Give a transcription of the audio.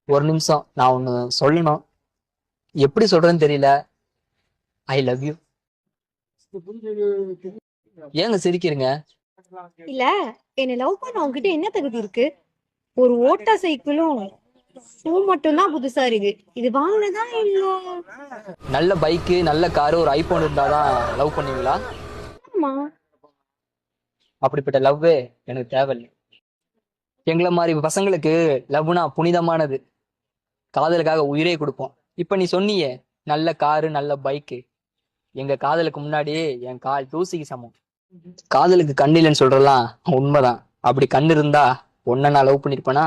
ஒரு நிமிஷம், நான் ஒண்ணு சொல்லணும். எப்படி சொல்றேன்னு தெரியல. I love you. ஏங்க சிரிக்கிறீங்க? இல்ல, என்னை லவ் பண்ண உங்ககிட்ட என்ன தகுதி இருக்கு? ஒரு ஓட்டா சைக்கிளும் ஷூ மட்டும் தான் புதுசா இருக்கு. இது வாங்கினதா இல்ல? நல்ல பைக்கு, நல்ல காரு, ஒரு ஐபோன் இருந்தாதான் லவ் பண்ணுவீங்களா? ஆமா. அப்படிப்பட்ட லவ்வே எனக்கு தேவையில்லை. எங்களை மாதிரி பசங்களுக்கு லவ்னா புனிதமானது. காதலுக்காக உயிரே கொடுப்போம். இப்ப நீ சொன்னியே, நல்ல காரு நல்ல பைக்கு, எங்க காதலுக்கு முன்னாடியே என் கால் தூசிக்கு சமம். காதலுக்கு கண்ணு இல்லைன்னு சொல்றலாம் உண்மைதான். அப்படி கண்ணு இருந்தா ஒன்ன நான் லவ் பண்ணிருப்பேனா?